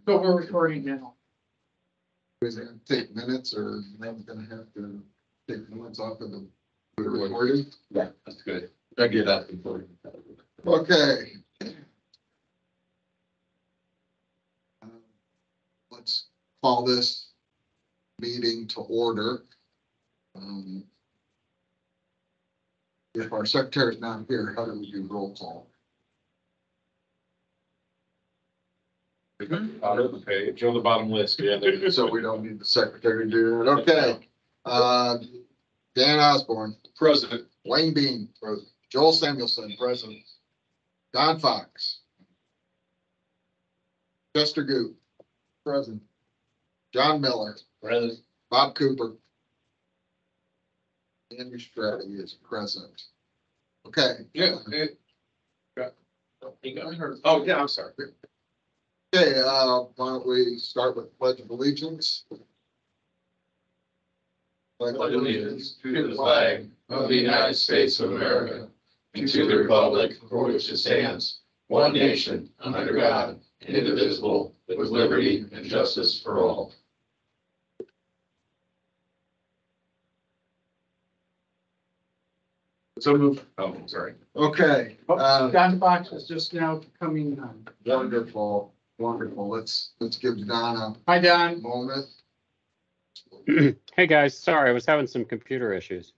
So we're recording now. Is it gonna take minutes or I'm gonna have to take minutes off of the recording? Yeah, that's good. I get that before. Okay. Let's call this meeting to order. If our secretary's not here, how do we do roll call? Out of the page, on the bottom list, yeah. So we don't need the secretary to do it. Okay. Dan Osborne, President. Wayne Bean, president. Joel Samuelson, president. Don Fox. Chester Goop, president. John Miller, President. Bob Cooper. Andrew Stratton is present. Okay. Yeah. Oh, yeah, I'm sorry. Okay, why don't we start with Pledge of Allegiance? Pledge allegiance to the flag of the United States of America and to the republic for which it stands, one nation, under God, indivisible, with liberty and justice for all. So move. Oh, I'm sorry. Okay, Don Fox is just now coming on. wonderful, wonderful. Let's give Don Hi, a Don. moment. Hey guys, sorry, I was having some computer issues.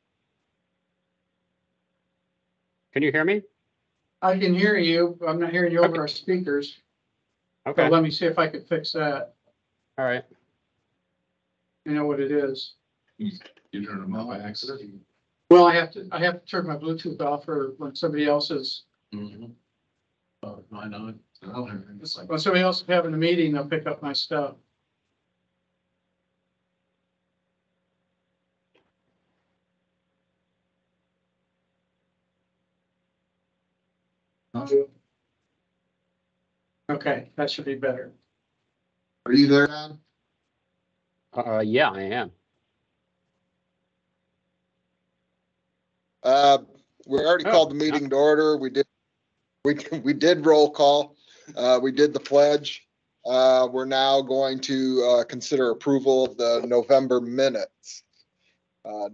Can you hear me? I can hear you. But I'm not hearing you over our speakers. Okay, So let me see if I could fix that. all right. You know what it is. You turned them off by accident? Well, I have to turn my Bluetooth off for when somebody else is, Oh, mine on. when somebody else is having a meeting, they'll pick up my stuff. Okay, that should be better. Are you there, Don? Yeah, I am. We already Oh, called the meeting to order. We did roll call. We did the pledge. We're now going to consider approval of the November minutes.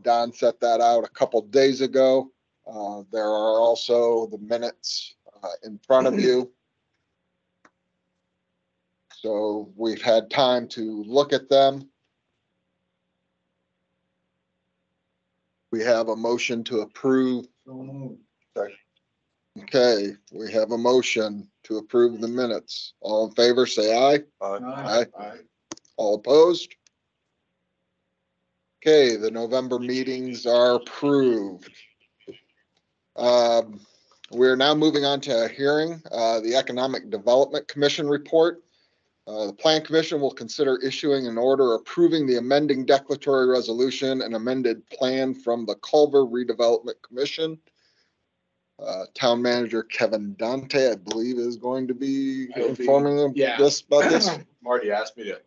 Don set that out a couple days ago. There are also the minutes in front of you. So we've had time to look at them. We have a motion to approve. Okay, we have a motion to approve the minutes. All in favor, say aye. Aye. All opposed? Okay, the November meetings are approved. We're now moving on to a hearing, the Economic Development Commission report. The Plan Commission will consider issuing an order approving the amending declaratory resolution and amended plan from the Culver Redevelopment Commission. Town Manager Kevin Dante, I believe, is going to be informing them about this. Marty asked me to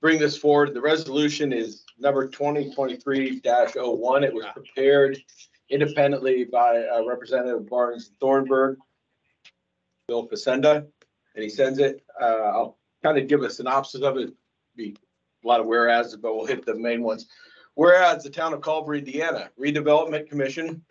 bring this forward. The resolution is number 2023-01. It was prepared independently by Representative Barnes Thornburg, Bill Facenda, and he sends it. I'll kind of give a synopsis of it. Be a lot of whereas, but we'll hit the main ones. Whereas the town of Culver, Indiana Redevelopment Commission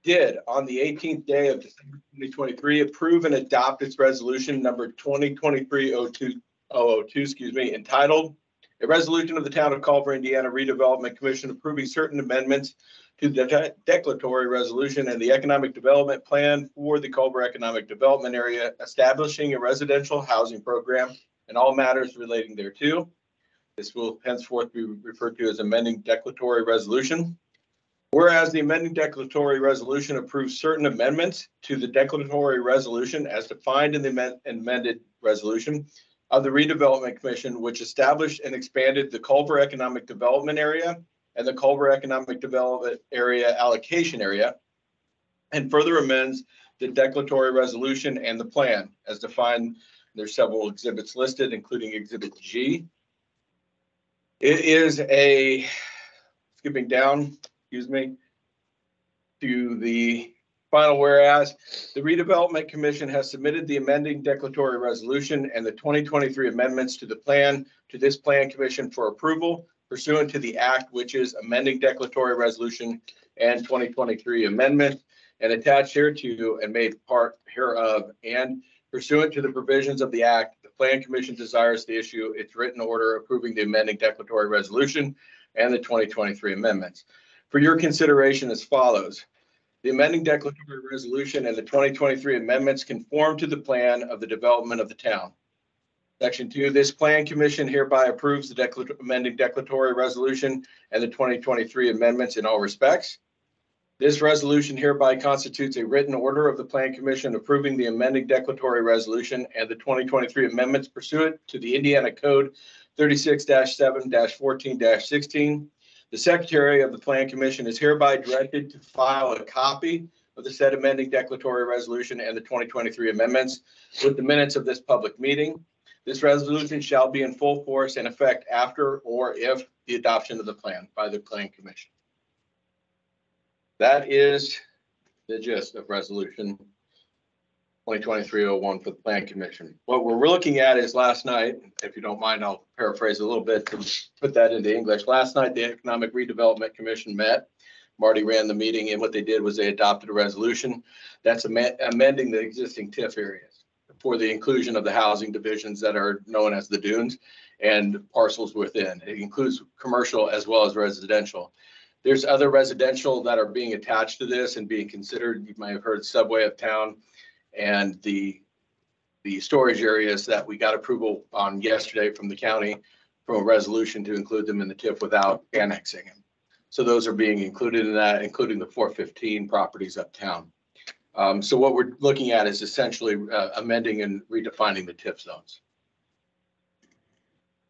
did on the 18th day of December 2023 approve and adopt its resolution number 2023-002, entitled "A Resolution of the Town of Culver, Indiana Redevelopment Commission approving certain amendments to the declaratory resolution and the economic development plan for the Culver Economic Development Area, establishing a residential housing program and all matters relating thereto." This will henceforth be referred to as amending declaratory resolution. Whereas the amending declaratory resolution approves certain amendments to the declaratory resolution as defined in the amended resolution of the Redevelopment Commission, which established and expanded the Culver Economic Development Area and the Culver Economic Development Area Allocation Area, and further amends the declaratory resolution and the plan as defined. There's several exhibits listed, including Exhibit G. It is skipping down, to the final whereas, the redevelopment commission has submitted the amending declaratory resolution and the 2023 amendments to the plan to this plan commission for approval pursuant to the act, which is amending declaratory resolution and 2023 amendment, and attached hereto and made part hereof, and pursuant to the provisions of the act, the plan commission desires to issue its written order approving the amending declaratory resolution and the 2023 amendments. For your consideration as follows. The amending declaratory resolution and the 2023 amendments conform to the plan of the development of the town. Section 2, this plan commission hereby approves the amending declaratory resolution and the 2023 amendments in all respects. This resolution hereby constitutes a written order of the plan commission approving the amending declaratory resolution and the 2023 amendments pursuant to the Indiana Code 36-7-14-16. The secretary of the plan commission is hereby directed to file a copy of the said amending declaratory resolution and the 2023 amendments with the minutes of this public meeting. This resolution shall be in full force and effect after or if the adoption of the plan by the plan commission. That is the gist of resolution 2023-01 for the plan commission. What we're looking at is last night, if you don't mind, I'll paraphrase a little bit to put that into English. Last night, the Economic Redevelopment Commission met. Marty ran the meeting, and what they did was they adopted a resolution that's amending the existing TIF areas for the inclusion of the housing divisions that are known as the dunes and parcels within. It includes commercial as well as residential. There's other residential that are being attached to this and being considered. You might have heard Subway Uptown and the storage areas that we got approval on yesterday from the county from a resolution to include them in the TIF without annexing them. So those are being included in that, including the 415 properties uptown. So what we're looking at is essentially amending and redefining the TIF zones.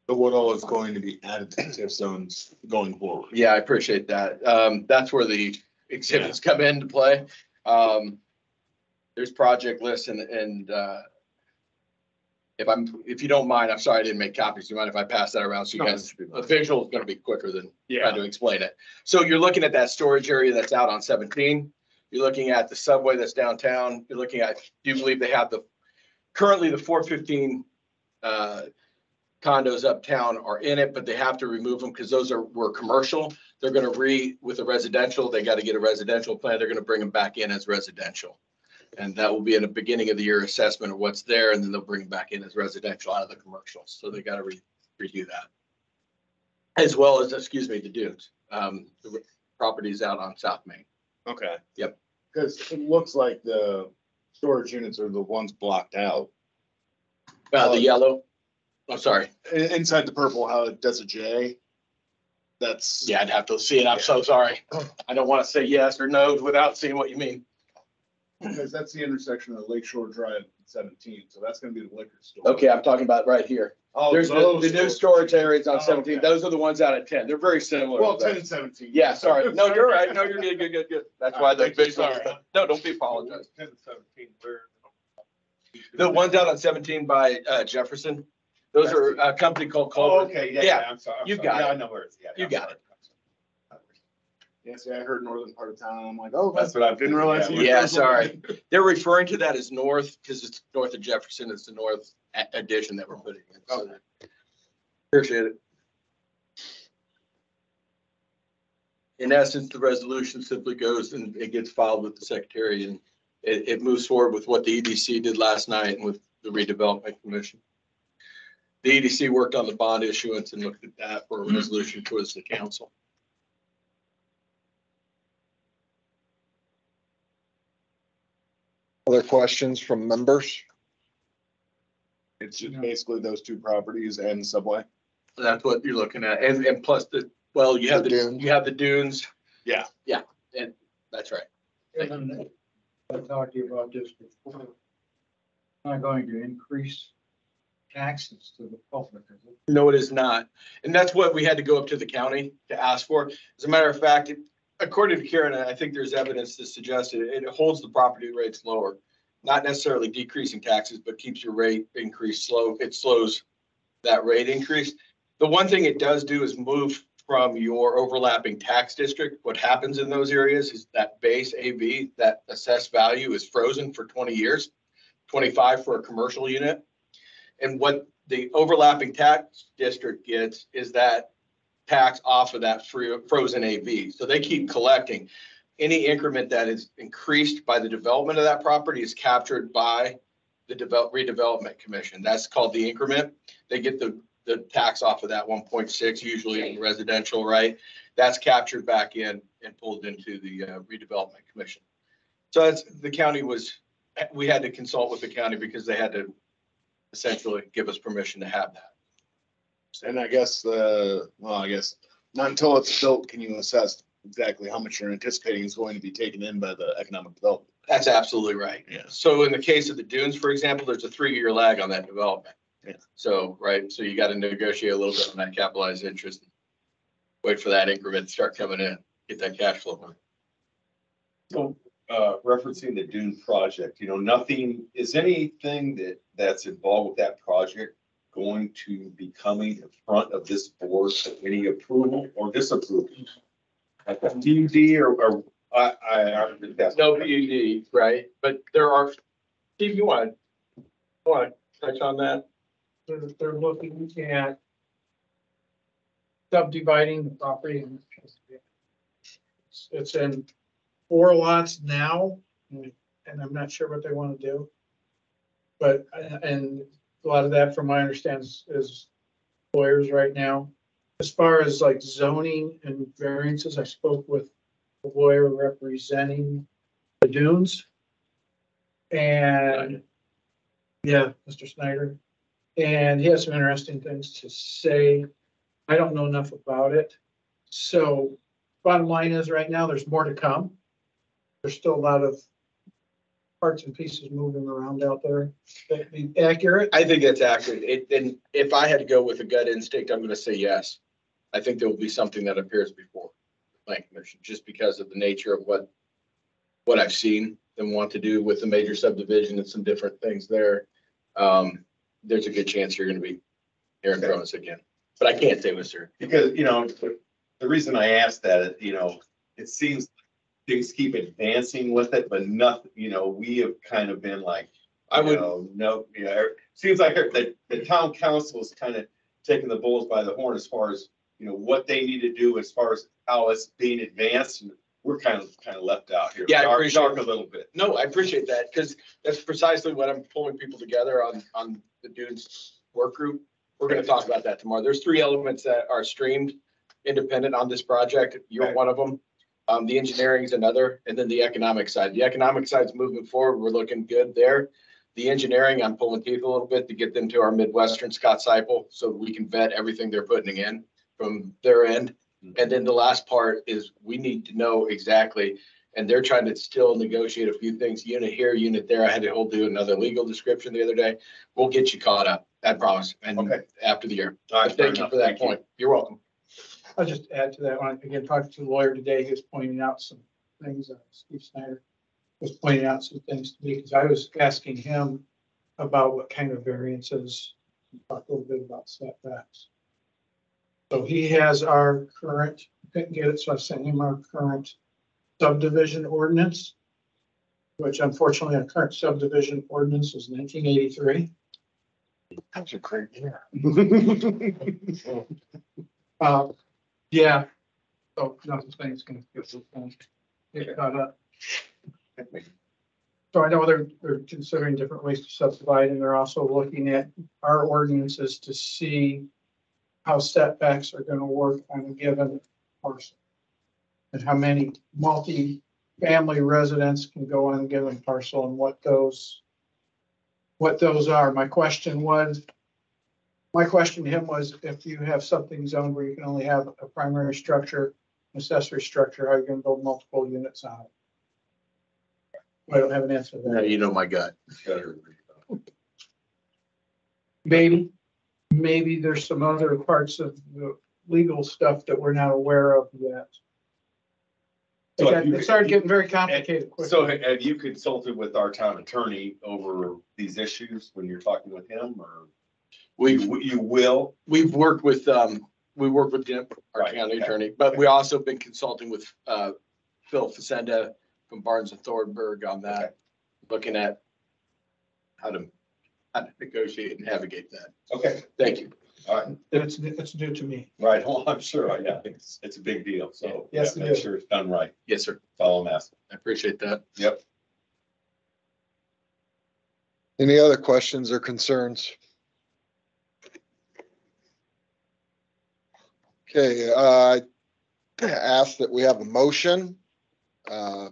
So what all is going to be added to TIF zones going forward? Yeah, I appreciate that. That's where the exhibits come into play. There's project lists and if you don't mind, I'm sorry I didn't make copies. Do you mind if I pass that around so you guys, the visual is going to be quicker than trying to explain it. So you're looking at that storage area that's out on 17. You're looking at the subway that's downtown. You're looking at, do you believe they have currently the 415 condos uptown are in it, but they have to remove them because those were commercial. They're going to with a residential, they got to get a residential plan. They're going to bring them back in as residential. And that will be in the beginning of the year assessment of what's there. And then they'll bring them back in as residential out of the commercials. So they got to redo that. As well as, the dunes, the properties out on South Main. Okay. Yep. Because it looks like the storage units are the ones blocked out. The yellow. I'm sorry. Inside the purple, how it does a J. That's. Yeah, I'd have to see it. I'm so sorry. I don't want to say yes or no without seeing what you mean. Because that's the intersection of Lakeshore Drive and 17. So that's going to be the liquor store. Okay, I'm talking about right here. Oh, There's the new storage areas on 17. Okay. Those are the ones out at 10. They're very similar. Well, 10 and 17. Yeah, sorry. No, you're right. No, you're good. That's why the big. Sorry. No, don't be apologized. 10 and 17. Where? The ones out on 17 by Jefferson, those are a company called Oh, Culver. okay. Yeah, Yeah. I'm sorry. you got it. I know where it's. Yeah, You I'm got sorry. it. Yeah, see, I heard northern part of town. I'm like, oh, that's what I didn't realize. Yeah, sorry. They're referring to that as north because it's north of Jefferson. It's the north addition that we're putting in. So, appreciate it. In essence, the resolution simply goes and it gets filed with the secretary and it moves forward with what the EDC did last night and with the redevelopment commission. The EDC worked on the bond issuance and looked at that for a resolution towards the council. Other questions from members? It's just basically those two properties and Subway. That's what you're looking at. And plus you have The dunes. you have the dunes. Yeah. Yeah. And that's right. And I talked to you about this before. Not going to increase taxes to the public, is it? No, it is not. And that's what we had to go up to the county to ask for. As a matter of fact, according to Karen, I think there's evidence to suggest it holds the property rates lower. Not necessarily decreasing taxes, but keeps your rate increase slow. It slows that rate increase. The one thing it does do is move from your overlapping tax district. What happens in those areas is that base AV, that assessed value is frozen for 20 years, 25 for a commercial unit. And what the overlapping tax district gets is that tax off of that frozen AV. So they keep collecting. Any increment that is increased by the development of that property is captured by the redevelopment commission. That's called the increment. They get the tax off of that 1.6, usually in residential, right? That's captured back in and pulled into the redevelopment commission. So that's, the county we had to consult with the county because they had to essentially give us permission to have that. And I guess I guess not until it's built can you assess exactly how much you're anticipating is going to be taken in by the economic development. That's absolutely right. Yeah. So in the case of the dunes, for example, there's a 3-year lag on that development. Yeah. So, right, so you got to negotiate a little bit on that capitalized interest. Wait for that increment to start coming in, get that cash flow. So, referencing the Dune project, is anything that's involved with that project going to be coming in front of this board for any approval or disapproval? Like a DUD or I that's No PUD, right? But there are, Steve, you want to touch on that? They're looking at subdividing the property. It's in 4 lots now, and I'm not sure what they want to do. But, and a lot of that, from my understanding, is lawyers right now. As far as like zoning and variances, I spoke with the lawyer representing the dunes. And, yeah, Mr. Snyder. And he has some interesting things to say. I don't know enough about it. So bottom line is right now, there's more to come. There's still a lot of parts and pieces moving around out there. That be accurate? I think that's accurate. And if I had to go with a gut instinct, I'm going to say yes. I think there will be something that appears before the Plan Commission, just because of the nature of what I've seen them want to do with the major subdivision and some different things there. There's a good chance you're going to be hearing from us again, but I can't say with certainty. because, the reason I asked that, it seems things keep advancing with it, but nothing, we have kind of been like, seems like the town council is kind of taking the bulls by the horn as far as, what they need to do as far as how it's being advanced. And we're kind of left out here. Yeah, I appreciate dark a little bit. No, I appreciate that, because that's precisely what I'm pulling people together on the dudes work group. We're going to talk about that tomorrow. There's 3 elements that are streamed independent on this project. You're Okay. one of them. The engineering is another, and then the economic side. The economic side's moving forward. We're looking good there. The engineering, I'm pulling teeth a little bit to get them to our Midwestern Scott Seipel so we can vet everything they're putting in from their end. And then the last part is we need to know exactly, and they're trying to still negotiate a few things, unit here, unit there. I had to do another legal description the other day. We'll get you caught up, I promise. And Okay. after the year. All right, But fair thank you enough. for that Thank you. point. You're welcome. I'll just add to that one. Again, talking to the lawyer today, he was pointing out some things, Steve Snyder was pointing out some things to me, because I was asking him about what kind of variances, talk a little bit about setbacks. So he has our current, couldn't get it, so I sent him our current subdivision ordinance, which unfortunately our current subdivision ordinance is 1983. That was a great year. Yeah. So nothing thing's gonna get caught up. So I know they're considering different ways to subdivide, and they're also looking at our ordinances to see how setbacks are gonna work on a given parcel. And how many multi-family residents can go on a given parcel and what those are. My question to him was, if you have something zoned where you can only have a primary structure, accessory structure, how are you gonna build multiple units on it? I don't have an answer to that. You know my gut. Maybe there's some other parts of the legal stuff that we're not aware of yet. So if you It started getting very complicated So quickly. have you consulted with our town attorney over these issues when you're talking with him, or We've you will? worked with we work with Jim, our Right, county okay. attorney, but we also been consulting with Phil Facenda from Barnes and Thornburg on Okay. that, looking at how to negotiate and navigate that. Okay, Thank you. all right, It's new to me. right, well, I'm sure, yeah, it's a big deal, so. Yes, yeah, it make is. sure it's done right, Yes, sir. that's all I'm asking. I appreciate that. Yep. Any other questions or concerns? Okay, I ask that we have a motion uh,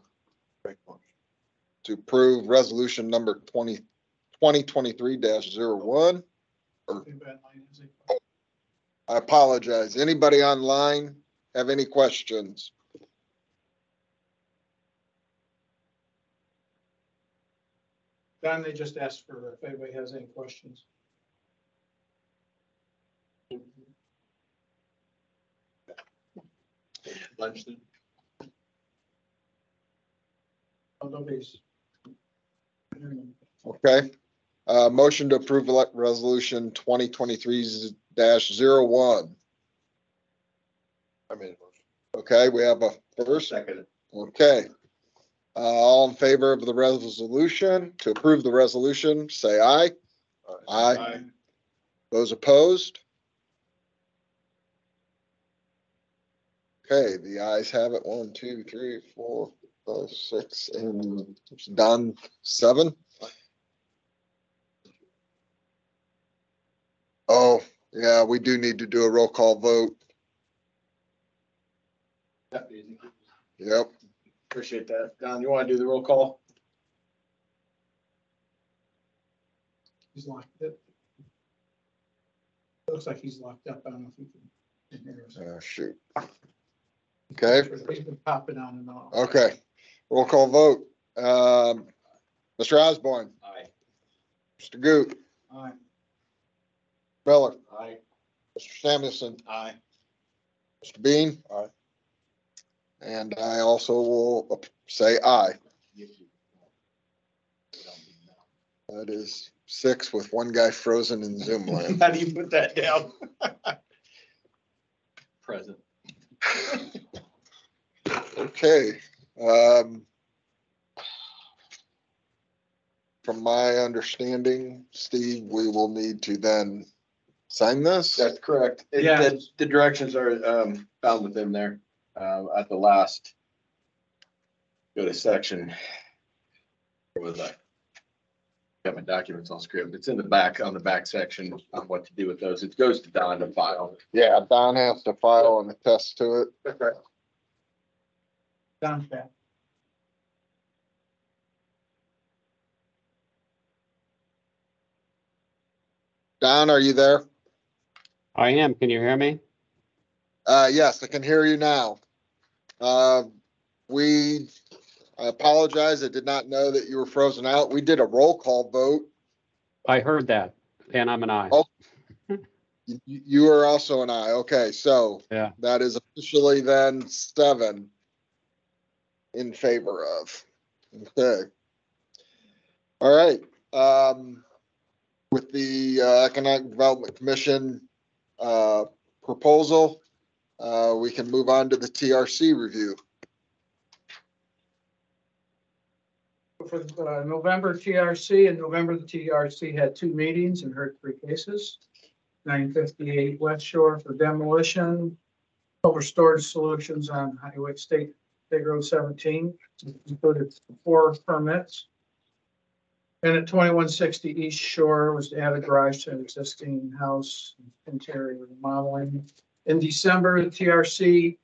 to approve resolution number 2023-01. I apologize. Anybody online have any questions? Don, they just asked for if anybody has any questions. Lunch then? Oh, nobody's. Okay. Motion to approve resolution 2023-01. I made a motion. Okay, we have a first. Second. Okay. All in favor of the resolution, to approve the resolution, say aye. Aye. Those opposed? Okay, the ayes have it. 1, 2, 3, 4, 5, 6, and it's done 7. Oh, yeah, we do need to do a roll call vote. Yep. Appreciate that. Don, you want to do the roll call? He's locked up. Looks like he's locked up. I don't know if he can hear us. Shoot. Okay, He's been popping on and off. okay. Roll call vote. Mr. Osborne, Aye. Mr. Goot, All right. Miller, Aye. Mr. Samuelson, Aye. Mr. Bean. Aye. And I also will say aye. That is 6 with one guy frozen in Zoom land. How do you put that down? Present. Okay. From my understanding, Steve, we will need to then sign this. That's correct. Yeah. The directions are found within there at the last. Go to section. Where was I? Got my documents on script. It's in the back, on the back section on what to do with those. It goes to Don to file. Yeah, Don has to file and attest to it. Okay. Don's back. Don, are you there? I am. Can you hear me? Yes, I can hear you now. I apologize. I did not know that you were frozen out. We did a roll call vote. I heard that, and I'm an aye. Oh. You are also an aye. Okay, so Yeah. that is officially then 7 in favor of. Okay. All right. With the Economic Development Commission proposal, we can move on to the TRC review. For November TRC, in November, the TRC had 2 meetings and heard 3 cases. 958 West Shore for demolition, over storage solutions on Highway State Road 17, included 4 permits. And at 2160 East Shore was to add a garage to an existing house, interior remodeling. In December, the TRC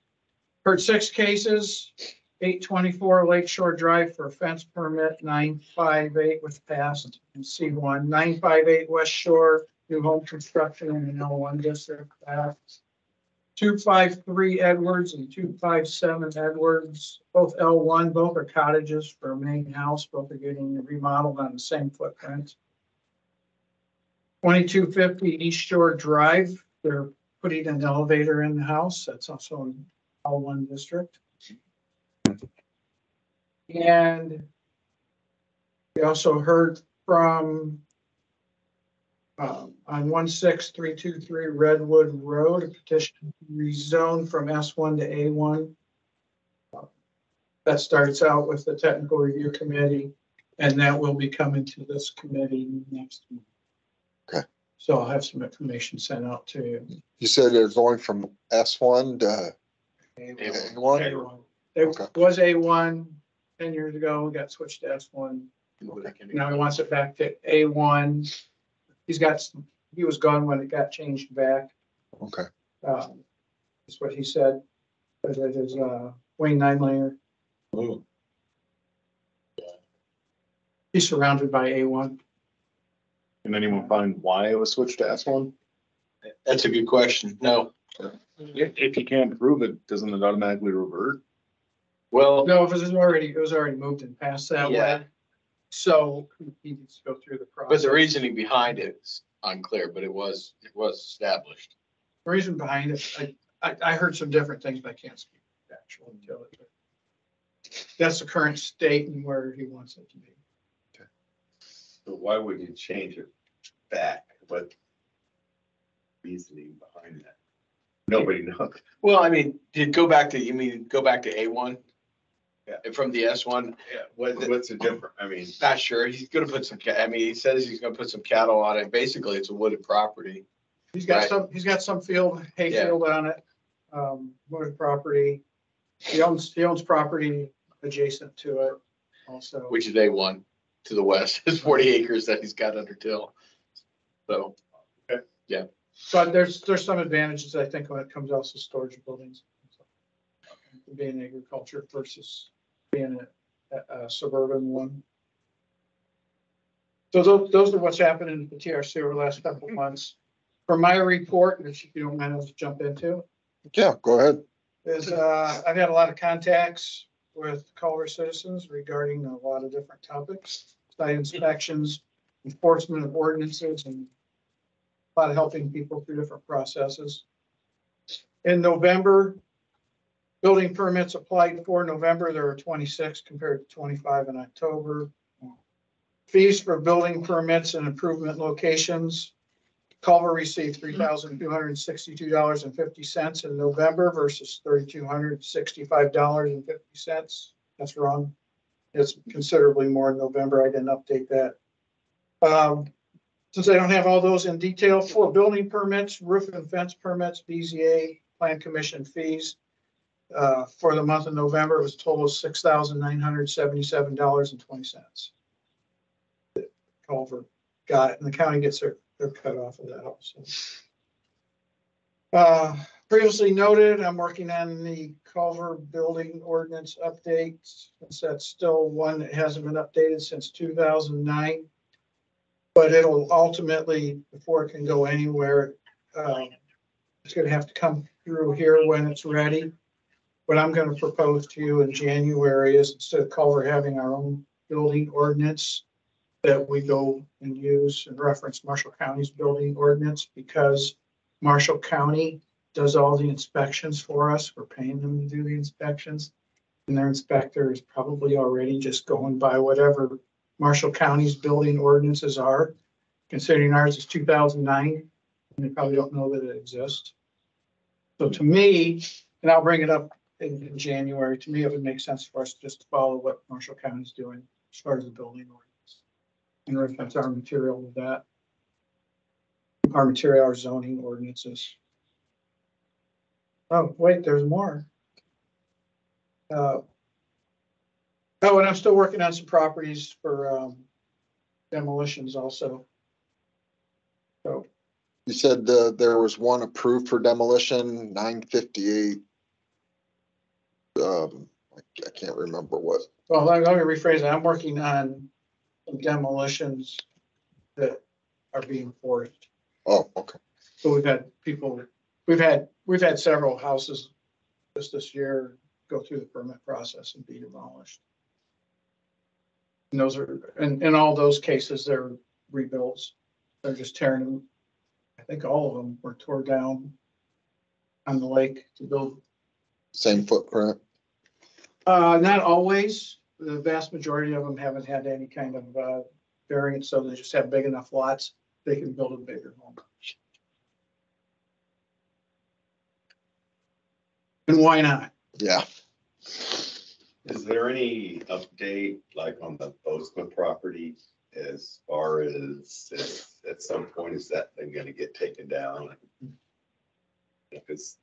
heard 6 cases. 824 Lakeshore Drive for a fence permit, 958 was passed in C1, 958 West Shore, new home construction in the L1 district passed. 253 Edwards and 257 Edwards, both L1, both are cottages for a main house, both are getting remodeled on the same footprint. 2250 East Shore Drive, they're putting an elevator in the house, that's also in L1 district. And we also heard from On 16323 Redwood Road, a petition to rezone from S1 to A1. That starts out with the technical review committee, and that will be coming to this committee next week. Okay. So I'll have some information sent out to you. You said they're going from S1 to A1? A1. It Okay. was A1 10 years ago, got switched to S1. Now he wants it back to A1. He was gone when it got changed back. Okay. That's what he said. But it is Wayne Nine-Layer. Ooh. He's surrounded by A1. Can anyone find why it was switched to S1? That's a good question. No. If you can't prove it, doesn't it automatically revert? Well, No, it was already moved and passed that Yeah. way. So he needs to go through the process. but the reasoning behind it is unclear, but it was established. The reason behind it, I heard some different things, but I can't speak to the actual until it. That's the current state and where he wants it to be. So why would you change it back? What reasoning behind that? Nobody knows. Well, I mean, go back to A1? Yeah. From the S1? Yeah, what's the difference? I mean, Not sure. He's gonna put some, he says he's gonna put some cattle on it. Basically, it's a wooded property. He's got Right. he's got some hay Yeah. field on it, wooded property. He owns property adjacent to it also. Which is A1 to the west. It's 40 acres that he's got under till. So, But there's some advantages, I think, when it comes also storage buildings. Being agriculture versus being a suburban one. So those are what's happened in the TRC over the last couple of months. For my report, which if you don't mind, I'll just jump into, Yeah, go ahead. is I've had a lot of contacts with Culver citizens regarding a lot of different topics, site inspections, enforcement of ordinances, and a lot of helping people through different processes. In November, building permits applied for November, there were 26 compared to 25 in October. Fees for building permits and improvement locations. Culver received $3,262.50 in November versus $3,265.50. That's wrong. It's considerably more in November. I didn't update that. Since I don't have all those in detail, for building permits, roof and fence permits, BZA, plan commission fees, for the month of November, it was a total of $6,977.20. Culver got it, and the county gets their cut off of that also. Previously noted, I'm working on the Culver building ordinance updates, since that's still one that hasn't been updated since 2009. But it'll ultimately, before it can go anywhere, it's gonna have to come through here when it's ready. What I'm gonna propose to you in January is, instead of Culver having our own building ordinance, that we go and use and reference Marshall County's building ordinance, because Marshall County does all the inspections for us. We're paying them to do the inspections. And their inspector is probably already just going by whatever Marshall County's building ordinances are, considering ours is 2009, and they probably don't know that it exists. So to me, and I'll bring it up in January, to me, it would make sense for us just to follow what Marshall County's doing as far as the building ordinance. And reference our material with that. Our zoning ordinances. Oh, wait, there's more. Oh, and I'm still working on some properties for demolitions also. So, You said there was one approved for demolition, 958. I can't remember what. well, let me rephrase it. I'm working on some demolitions that are being forced. Oh, okay. So we've had people, we've had several houses just this year go through the permit process and be demolished. And those are, in all those cases, they're rebuilds. They're just tearing them. I think all of them were tore down on the lake to build. Same footprint. Not always. The vast majority of them haven't had any kind of variance, so they just have big enough lots they can build a bigger home. And why not? Yeah. Is there any update like on the Bozeman property as far as at some point is that thing gonna get taken down? Because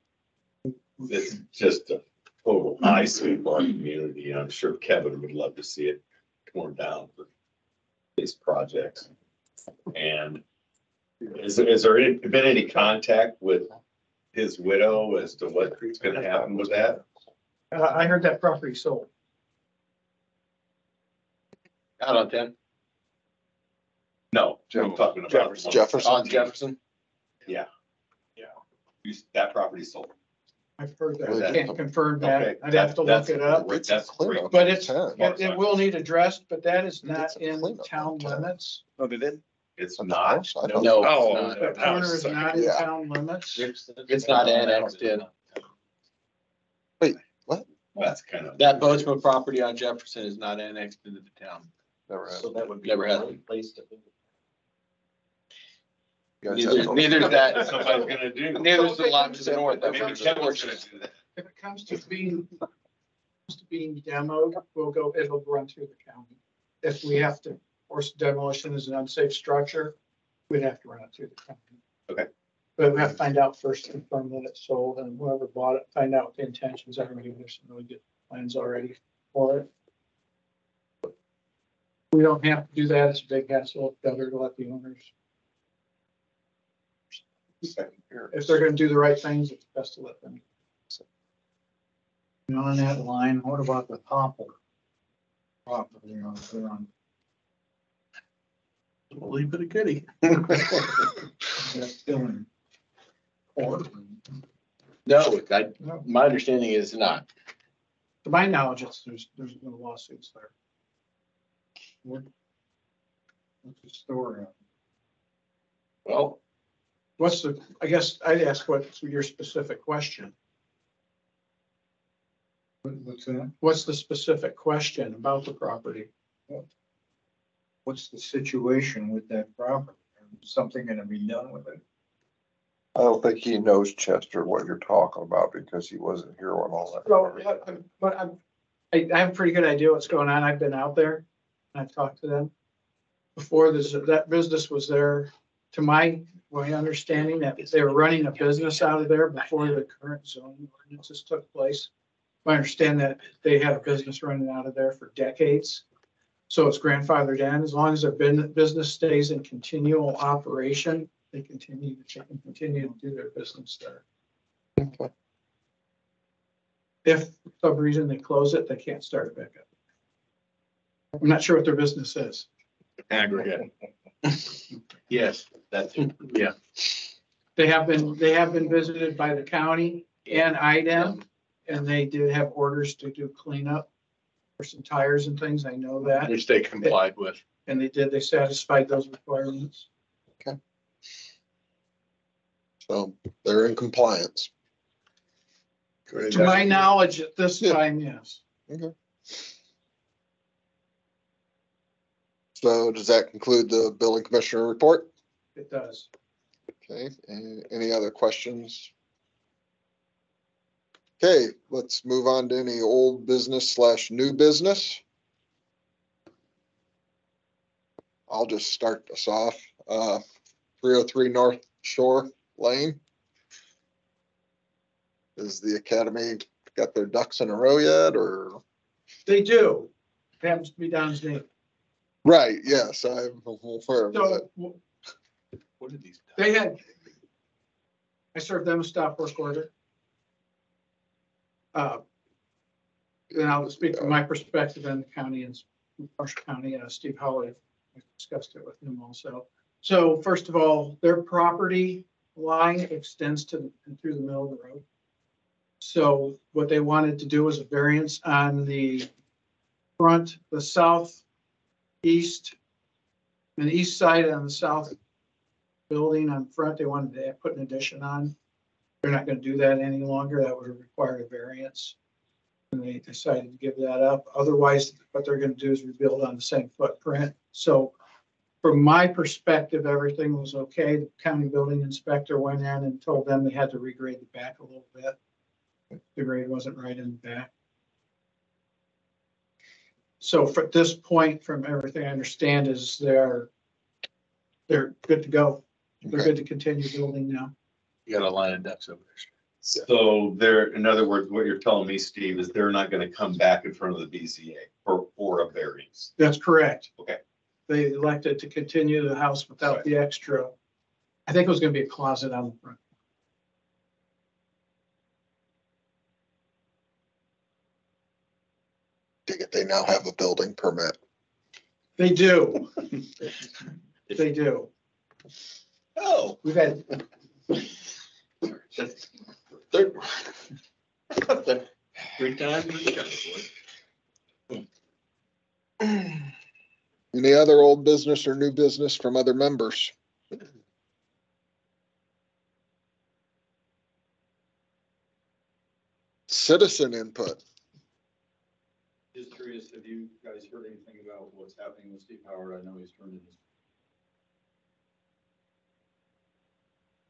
it's just a total eyesore for our community. I'm sure Kevin would love to see it torn down for these projects. And is there been any contact with his widow as to what's gonna happen with that? I heard that property sold. Out on 10, No, I'm talking about Jefferson. Jefferson. On Jefferson. that property sold. I've heard that. Okay. I can't confirm Okay, that. I'd have to look it up. That's great. But it's, Cleanup. it will need addressed, but that is You did not some in cleanup town on town. limits. Oh, they did? It's At the not. house? I thought- No. Oh, That corner is not in Yeah. town limits. It's not annexed in. That's kind of. That Bozeman property on Jefferson is not annexed into the town. Never had. that would be Never had one place to. You guys had- Neither that, Somebody's gonna do. neither's the lot to the north. Maybe Kevin's gonna do that. If it comes to being demoed, it'll run through the county. If we have to force demolition as an unsafe structure, we'd have to run it through the county. Okay. But we have to find out first, confirm that it's sold, and whoever bought it, find out what the intentions are. Maybe there's some really good plans already for it. We don't have to do that. It's a big hassle. It's better to let the owners, if they're gonna do the right things, it's best to let them. On that line, what about the Popple property on there on? Believe it a goodie. That's still in court. No, my understanding is not. To my knowledge, there's no lawsuits there. What's the story on? Well, I guess I'd ask what's your specific question? What's that? What's the specific question about the property? What's the situation with that property? Is something gonna be done with it? I don't think he knows, Chester, what you're talking about because he wasn't here when all that. So, I have a pretty good idea what's going on. I've been out there and I've talked to them. Before that business was there, to my understanding that they were running a business out of there before the current zoning ordinances took place. I understand that they had a business running out of there for decades. So it's grandfathered in. As long as their business stays in continual operation, they can continue to do their business there. Okay. If for some reason they close it, they can't start it back up. I'm not sure what their business is. aggregate. Yes, that's, yeah. They have been visited by the county and IDEM, and they did have orders to do cleanup for some tires and things. I know that. Which they complied with. And they satisfied those requirements. So they're in compliance. To my knowledge, at this time, yes. So does that conclude the building commissioner report? It does. Okay, and any other questions? Okay, let's move on to any old business / new business. I'll just start us off. 303 North Shore Lane. Is the academy got their ducks in a row yet, or? They do. It happens to be Don's name. Right, yes, I'm aware of that. So What did these? I served them a stop work order. Then I'll speak from my perspective in the county and Marshall County, Steve Howard, I discussed it with him also. So first of all, their property line extends through the middle of the road. So what they wanted to do was a variance on the front, the southeast, and the east side on the south building on front. They wanted to put an addition on. They're not going to do that any longer. That would require a variance. And they decided to give that up. Otherwise, what they're going to do is rebuild on the same footprint. So from my perspective, everything was okay. The county building inspector went in and told them they had to regrade the back a little bit. The grade wasn't right in the back. So for this point, from everything I understand, is they're good to go. They're Okay. good to continue building now. You got a line of ducks over there. So they're, in other words, what you're telling me, Steve, is they're not gonna come back in front of the BZA for a variance. That's correct. Okay. They elected to continue the house without the extra. I think it was gonna be a closet on the front. Dig it, they now have a building permit. They do. They do. Oh. We've had, Third. 3 times. Any other old business or new business from other members? Citizen input. Just curious, have you guys heard anything about what's happening with Steve Howard? I know he's turned in his.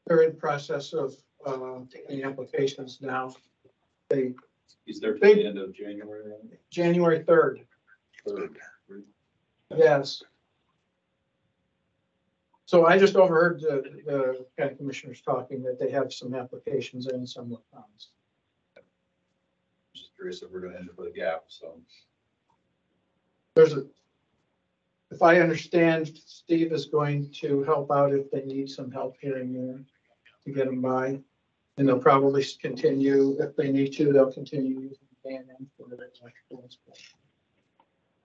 they're in process of, taking applications now. He's there till the end of January. Right? January 3rd. Third. Yes. So I just overheard the county commissioners talking that they have some applications in, some with funds. Just curious if we're gonna end up with a gap, so. If I understand, Steve is going to help out if they need some help here and there to get them by. And they'll probably continue, if they need to, they'll continue using K&M for their electrical inspection.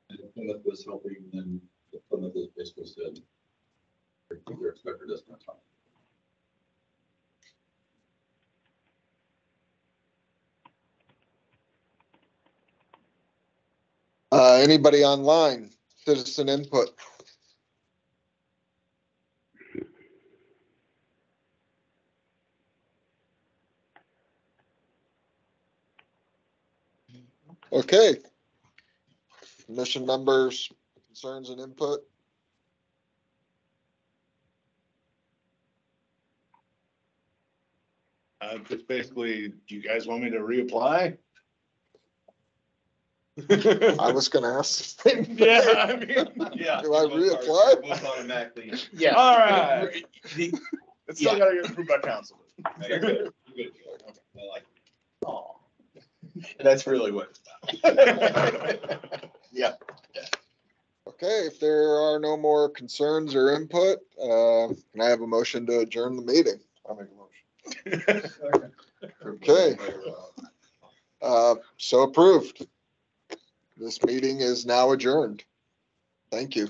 And if Plymouth was helping, then the Plymouth was basically said. Their inspector doesn't have time. Anybody online? Citizen input. Okay. Commission members, concerns and input. Just basically, do you guys want me to reapply? I was gonna ask. the same Yeah, thing. I mean, Yeah. Do I reapply? Both automatically. Yeah. all right. The- It's still gotta get approved by council. You're good. You're good. I like it. Aw. That's really what it's about. Yeah. Okay, if there are no more concerns or input, can I have a motion to adjourn the meeting? I'll make a motion. Okay. So approved. This meeting is now adjourned. Thank you.